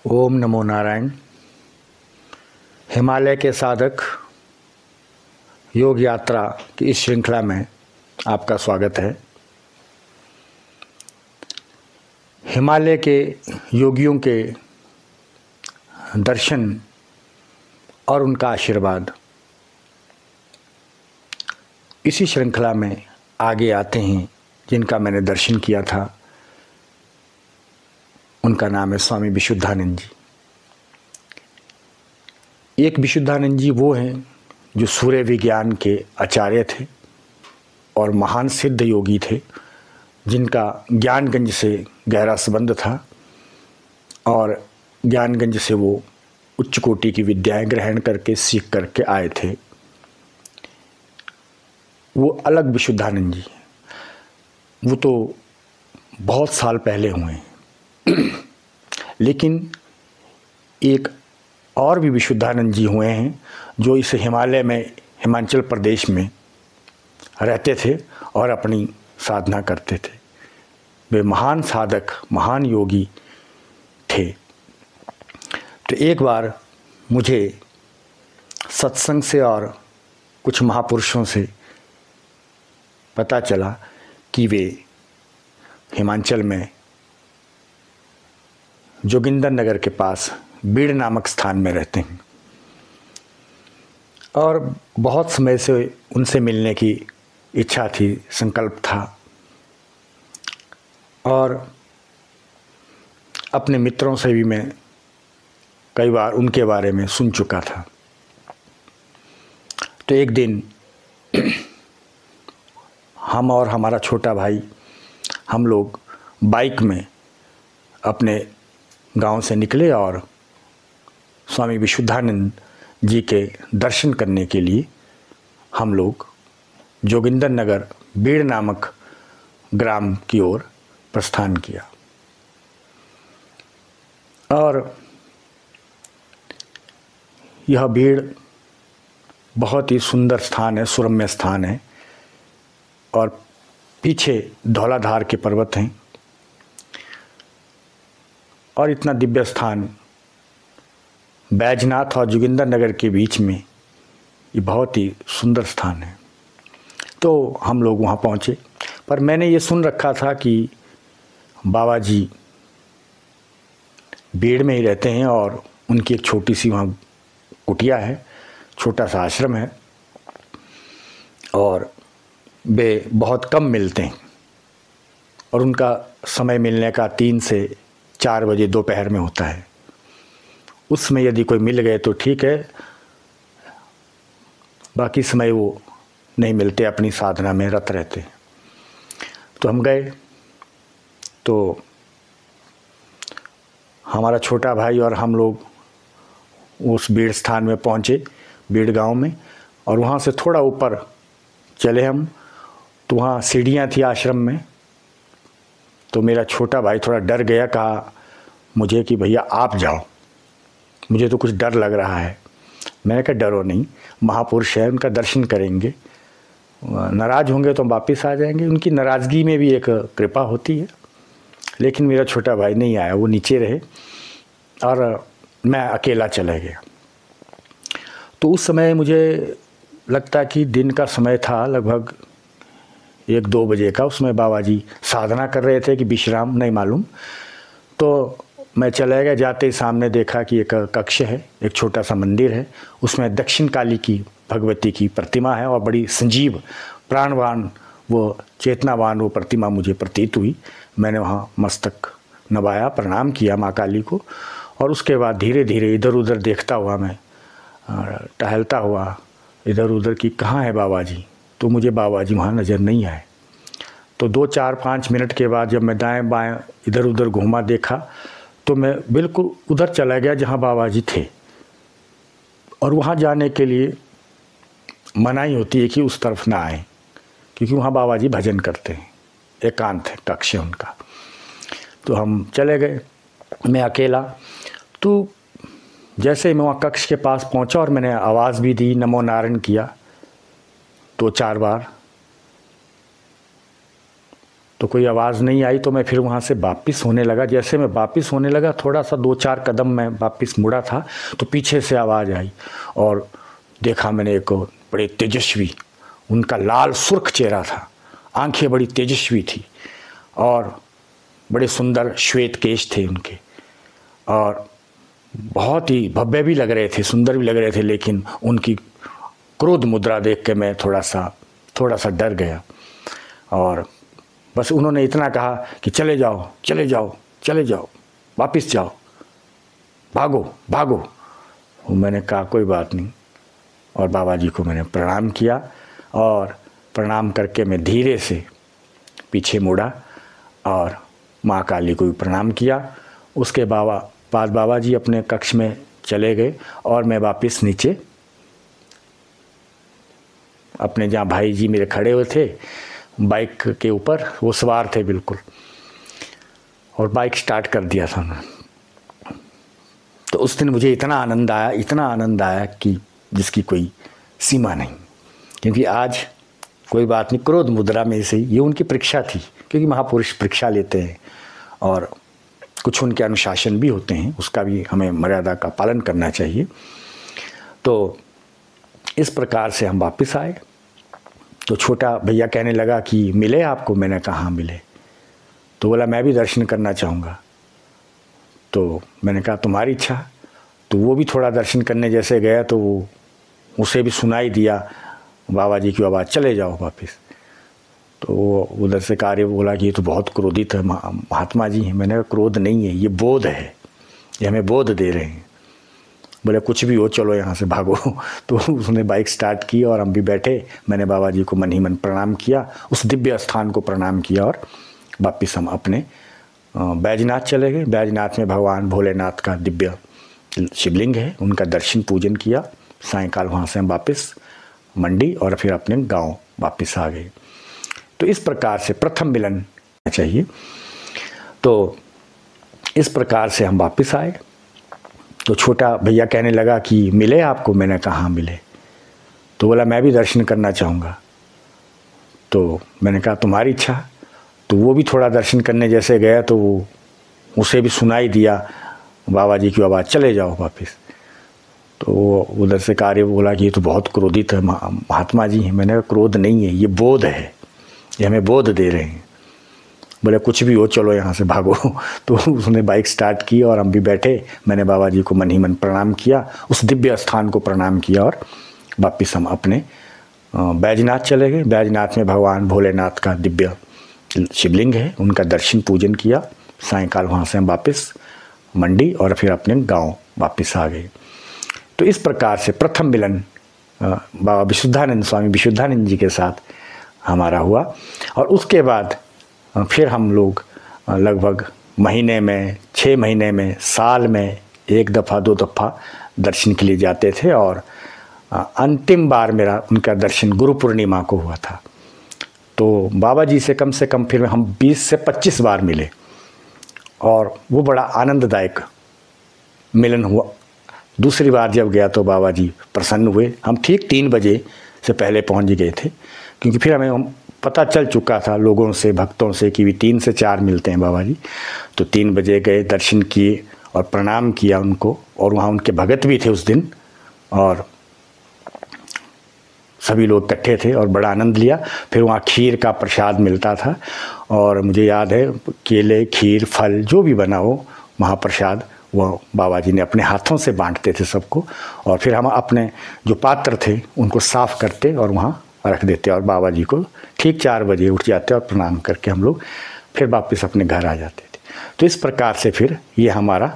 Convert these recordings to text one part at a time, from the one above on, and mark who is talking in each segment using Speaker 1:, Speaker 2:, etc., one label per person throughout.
Speaker 1: ओम नमो नारायण। हिमालय के साधक योग यात्रा की इस श्रृंखला में आपका स्वागत है। हिमालय के योगियों के दर्शन और उनका आशीर्वाद, इसी श्रृंखला में आगे आते हैं। जिनका मैंने दर्शन किया था उनका नाम है स्वामी विशुद्धानंद जी। एक विशुद्धानंद जी वो हैं जो सूर्य विज्ञान के आचार्य थे और महान सिद्ध योगी थे, जिनका ज्ञानगंज से गहरा संबंध था और ज्ञानगंज से वो उच्च कोटि की विद्याएं ग्रहण करके सीख करके आए थे। वो अलग विशुद्धानंद जी, वो तो बहुत साल पहले हुए हैं। लेकिन एक और भी विशुद्धानंद जी हुए हैं जो इस हिमालय में, हिमाचल प्रदेश में रहते थे और अपनी साधना करते थे। वे महान साधक, महान योगी थे। तो एक बार मुझे सत्संग से और कुछ महापुरुषों से पता चला कि वे हिमाचल में जोगिंदर नगर के पास बीड़ नामक स्थान में रहते हैं और बहुत समय से उनसे मिलने की इच्छा थी, संकल्प था और अपने मित्रों से भी मैं कई बार उनके बारे में सुन चुका था। तो एक दिन हम और हमारा छोटा भाई, हम लोग बाइक में अपने गांव से निकले और स्वामी विशुद्धानंद जी के दर्शन करने के लिए हम लोग जोगिंदर नगर बीड़ नामक ग्राम की ओर प्रस्थान किया। और यह बीड़ बहुत ही सुंदर स्थान है, सुरम्य स्थान है और पीछे धौलाधार के पर्वत हैं और इतना दिव्य स्थान बैजनाथ और जोगिंदर नगर के बीच में, ये बहुत ही सुंदर स्थान है। तो हम लोग वहाँ पहुँचे, पर मैंने ये सुन रखा था कि बाबा जी बीड़ में ही रहते हैं और उनकी एक छोटी सी वहाँ कुटिया है, छोटा सा आश्रम है और वे बहुत कम मिलते हैं और उनका समय मिलने का 3 से 4 बजे दोपहर में होता है। उसमें यदि कोई मिल गए तो ठीक है, बाकी समय वो नहीं मिलते, अपनी साधना में रत रहते। तो हम गए, तो हमारा छोटा भाई और हम लोग उस बीड़ स्थान में पहुँचे, बीड़ गांव में, और वहाँ से थोड़ा ऊपर चले हम, तो वहाँ सीढ़ियाँ थी आश्रम में। तो मेरा छोटा भाई थोड़ा डर गया, कहा मुझे कि भैया आप जाओ, मुझे तो कुछ डर लग रहा है। मैंने कहा डरो नहीं, महापुरुष है, उनका दर्शन करेंगे, नाराज़ होंगे तो हम वापस आ जाएंगे, उनकी नाराज़गी में भी एक कृपा होती है। लेकिन मेरा छोटा भाई नहीं आया, वो नीचे रहे और मैं अकेला चला गया। तो उस समय मुझे लगता कि दिन का समय था, लगभग 1-2 बजे का। उसमें बाबा जी साधना कर रहे थे कि विश्राम, नहीं मालूम। तो मैं चला गया, जाते ही सामने देखा कि एक कक्ष है, एक छोटा सा मंदिर है, उसमें दक्षिण काली की भगवती की प्रतिमा है और बड़ी संजीव, प्राणवान, वो चेतनावान वो प्रतिमा मुझे प्रतीत हुई। मैंने वहाँ मस्तक नवाया, प्रणाम किया माँ काली को और उसके बाद धीरे धीरे इधर उधर देखता हुआ मैं टहलता हुआ इधर उधर कि कहाँ है बाबा जी। तो मुझे बाबा जी वहाँ नज़र नहीं आए। तो 2-4-5 मिनट के बाद जब मैं दाएं बाएं इधर उधर घूमा, देखा, तो मैं बिल्कुल उधर चला गया जहाँ बाबा जी थे। और वहाँ जाने के लिए मनाही होती है कि उस तरफ ना आए, क्योंकि वहाँ बाबा जी भजन करते हैं, एकांत है, कक्ष है उनका। तो हम चले गए, मैं अकेला। तो जैसे मैं वहाँ कक्ष के पास पहुँचा और मैंने आवाज़ भी दी, नमो नारायण किया 2-4 बार, तो कोई आवाज़ नहीं आई, तो मैं फिर वहाँ से वापस होने लगा। जैसे मैं वापस होने लगा, थोड़ा सा 2-4 कदम मैं वापस मुड़ा था, तो पीछे से आवाज़ आई और देखा मैंने एक बड़े तेजस्वी, उनका लाल सुर्ख चेहरा था, आंखें बड़ी तेजस्वी थी और बड़े सुंदर श्वेत केश थे उनके, और बहुत ही भव्य भी लग रहे थे, सुंदर भी लग रहे थे। लेकिन उनकी क्रोध मुद्रा देख के मैं थोड़ा सा डर गया, और बस उन्होंने इतना कहा कि चले जाओ चले जाओ चले जाओ, वापस जाओ, भागो भागो। मैंने कहा कोई बात नहीं, और बाबा जी को मैंने प्रणाम किया, और प्रणाम करके मैं धीरे से पीछे मुड़ा और माँ काली को भी प्रणाम किया। उसके बाद बाबा जी अपने कक्ष में चले गए और मैं वापस नीचे अपने जहाँ भाई जी मेरे खड़े हुए थे बाइक के ऊपर, वो सवार थे बिल्कुल, और बाइक स्टार्ट कर दिया था उन्होंने। तो उस दिन मुझे इतना आनंद आया कि जिसकी कोई सीमा नहीं, क्योंकि आज कोई बात नहीं, क्रोध मुद्रा में से ये उनकी परीक्षा थी, क्योंकि महापुरुष परीक्षा लेते हैं और कुछ उनके अनुशासन भी होते हैं, उसका भी हमें मर्यादा का पालन करना चाहिए। तो इस प्रकार से हम वापस आए। तो छोटा भैया कहने लगा कि मिले आपको? मैंने कहा हाँ मिले। तो बोला मैं भी दर्शन करना चाहूँगा। तो मैंने कहा तुम्हारी इच्छा। तो वो भी थोड़ा दर्शन करने जैसे गया, तो वो उसे भी सुनाई दिया बाबा जी की आवाज़, चले जाओ वापस। तो वो उधर से कार्य बोला कि ये तो बहुत क्रोधित है महात्मा जी हैं। मैंने कहा क्रोध नहीं है, ये बोध है, ये हमें बोध दे रहे हैं। बोले कुछ भी हो, चलो यहाँ से भागो। तो उसने बाइक स्टार्ट की और हम भी बैठे। मैंने बाबा जी को मन ही मन प्रणाम किया, उस दिव्य स्थान को प्रणाम किया, और वापस हम अपने बैजनाथ चले गए। बैजनाथ में भगवान भोलेनाथ का दिव्य शिवलिंग है, उनका दर्शन पूजन किया। सायंकाल वहाँ से हम वापस मंडी और फिर अपने गांव वापस आ गए। तो इस प्रकार से प्रथम मिलन चाहिए। तो इस प्रकार से हम वापस आए। तो छोटा भैया कहने लगा कि मिले आपको? मैंने कहा हाँ मिले। तो बोला मैं भी दर्शन करना चाहूँगा। तो मैंने कहा तुम्हारी इच्छा। तो वो भी थोड़ा दर्शन करने जैसे गया, तो वो उसे भी सुनाई दिया बाबा जी की आवाज़, चले जाओ वापस। तो वो उधर से कार्य बोला कि ये तो बहुत क्रोधित है महात्मा जी हैं। मैंने कहा क्रोध नहीं है, ये बोध है, ये हमें बोध दे रहे हैं। बोले कुछ भी हो, चलो यहाँ से भागो। तो उसने बाइक स्टार्ट की और हम भी बैठे। मैंने बाबा जी को मन ही मन प्रणाम किया, उस दिव्य स्थान को प्रणाम किया, और वापस हम अपने बैजनाथ चले गए। बैजनाथ में भगवान भोलेनाथ का दिव्य शिवलिंग है, उनका दर्शन पूजन किया। सायंकाल वहाँ से हम वापस मंडी और फिर अपने गांव वापस आ गए। तो इस प्रकार से प्रथम मिलन बाबा विशुद्धानंद स्वामी विशुद्धानंद जी के साथ हमारा हुआ। और उसके बाद फिर हम लोग लगभग महीने में, 6 महीने में, साल में 1 दफ़ा 2 दफ़ा दर्शन के लिए जाते थे। और अंतिम बार मेरा उनका दर्शन गुरु पूर्णिमा को हुआ था। तो बाबा जी से कम फिर हम 20 से 25 बार मिले, और वो बड़ा आनंददायक मिलन हुआ। दूसरी बार जब गया तो बाबा जी प्रसन्न हुए। हम ठीक 3 बजे से पहले पहुंच गए थे, क्योंकि फिर हमें पता चल चुका था लोगों से, भक्तों से कि भी 3 से 4 मिलते हैं बाबा जी। तो 3 बजे गए, दर्शन किए और प्रणाम किया उनको। और वहाँ उनके भगत भी थे उस दिन, और सभी लोग इकट्ठे थे और बड़ा आनंद लिया। फिर वहाँ खीर का प्रसाद मिलता था, और मुझे याद है केले, खीर, फल जो भी बना हो महाप्रसाद, वो बाबा जी ने अपने हाथों से बांटते थे सबको। और फिर हम अपने जो पात्र थे उनको साफ़ करते और वहाँ रख देते, और बाबा जी को ठीक 4 बजे उठ जाते और प्रणाम करके हम लोग फिर वापस अपने घर आ जाते थे। तो इस प्रकार से फिर ये हमारा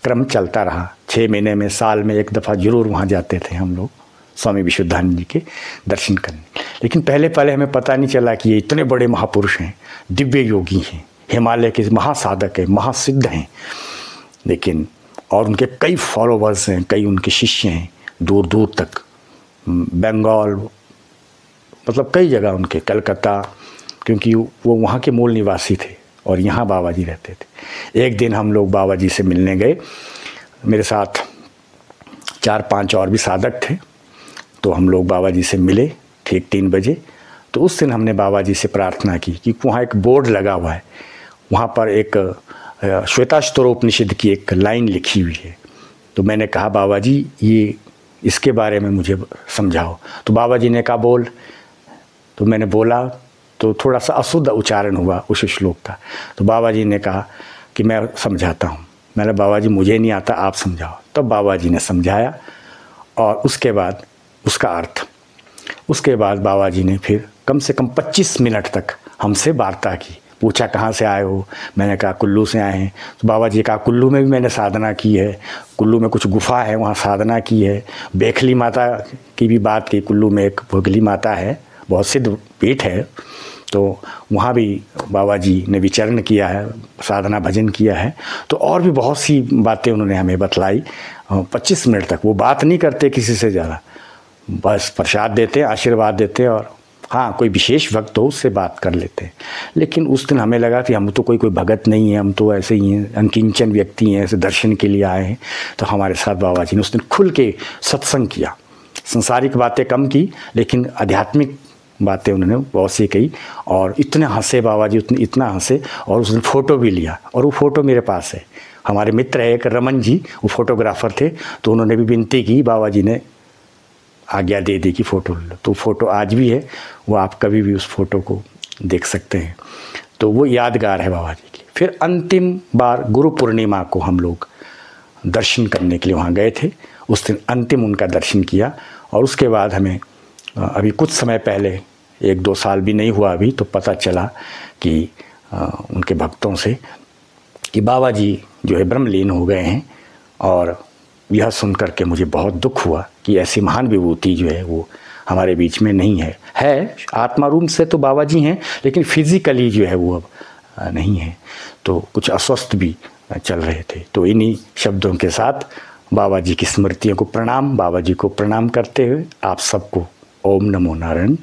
Speaker 1: क्रम चलता रहा। 6 महीने में, साल में 1 दफ़ा ज़रूर वहाँ जाते थे हम लोग स्वामी विशुद्धानंद जी के दर्शन करने। लेकिन पहले हमें पता नहीं चला कि ये इतने बड़े महापुरुष हैं, दिव्य योगी हैं, हिमालय के महासाधक हैं, महासिद्ध हैं। लेकिन और उनके कई फॉलोवर्स हैं, कई उनके शिष्य हैं दूर दूर तक, बंगाल, मतलब कई जगह उनके, कलकत्ता, क्योंकि वो वहाँ के मूल निवासी थे और यहाँ बाबा जी रहते थे। एक दिन हम लोग बाबा जी से मिलने गए, मेरे साथ 4-5 और भी साधक थे। तो हम लोग बाबा जी से मिले ठीक 3 बजे। तो उस दिन हमने बाबा जी से प्रार्थना की कि वहाँ एक बोर्ड लगा हुआ है, वहाँ पर एक श्वेताश्वतरोपनिषद की एक लाइन लिखी हुई है। तो मैंने कहा बाबा जी ये इसके बारे में मुझे समझाओ। तो बाबा जी ने कहा बोल। तो मैंने बोला तो थोड़ा सा अशुद्ध उच्चारण हुआ उस श्लोक का। तो बाबा जी ने कहा कि मैं समझाता हूँ। मैंने बाबा जी मुझे नहीं आता, आप समझाओ। तब बाबा जी ने समझाया और उसके बाद उसका अर्थ, उसके बाद बाबा जी ने फिर कम से कम 25 मिनट तक हमसे वार्ता की। पूछा कहाँ से आए हो, मैंने कहा कुल्लू से आए हैं। तो बाबा जी कहा कुल्लू में भी मैंने साधना की है, कुल्लू में कुछ गुफा है वहाँ साधना की है। बेखली माता की भी बात की, कुल्लू में एक भोगली माता है, बहुत सिद्ध पीठ है, तो वहाँ भी बाबा जी ने विचरण किया है, साधना भजन किया है। तो और भी बहुत सी बातें उन्होंने हमें बतलाई। 25 मिनट तक वो बात नहीं करते किसी से ज़्यादा, बस प्रसाद देते हैं, आशीर्वाद देते हैं, और हाँ कोई विशेष भक्त हो उससे बात कर लेते हैं। लेकिन उस दिन हमें लगा कि हम तो कोई भगत नहीं है, हम तो ऐसे ही हैं, अनकिंचन व्यक्ति हैं, ऐसे दर्शन के लिए आए हैं। तो हमारे साथ बाबा जी ने उस दिन खुल के सत्संग किया। संसारिक बातें कम की, लेकिन आध्यात्मिक बातें उन्होंने बहुत सी कही। और इतने हंसे बाबा जी, इतना हंसे, और उस दिन फ़ोटो भी लिया, और वो फ़ोटो मेरे पास है। हमारे मित्र है एक रमन जी, वो फोटोग्राफ़र थे, तो उन्होंने भी विनती की, बाबा जी ने आज्ञा दे दी कि फ़ोटो लो। तो फ़ोटो आज भी है, वो आप कभी भी उस फ़ोटो को देख सकते हैं। तो वो यादगार है बाबा जी की। फिर अंतिम बार गुरु पूर्णिमा को हम लोग दर्शन करने के लिए वहाँ गए थे। उस दिन अंतिम उनका दर्शन किया। और उसके बाद हमें अभी कुछ समय पहले, 1-2 साल भी नहीं हुआ अभी, तो पता चला कि उनके भक्तों से कि बाबा जी जो है ब्रह्मलीन हो गए हैं। और यह सुन कर के मुझे बहुत दुख हुआ कि ऐसी महान विभूति जो है वो हमारे बीच में नहीं है। आत्मा रूप से तो बाबा जी हैं, लेकिन फिज़िकली जो है वो अब नहीं है। तो कुछ अस्वस्थ भी चल रहे थे। तो इन्हीं शब्दों के साथ बाबा जी की स्मृतियों को प्रणाम, बाबा जी को प्रणाम करते हुए आप सबको ओम नमो नारायण।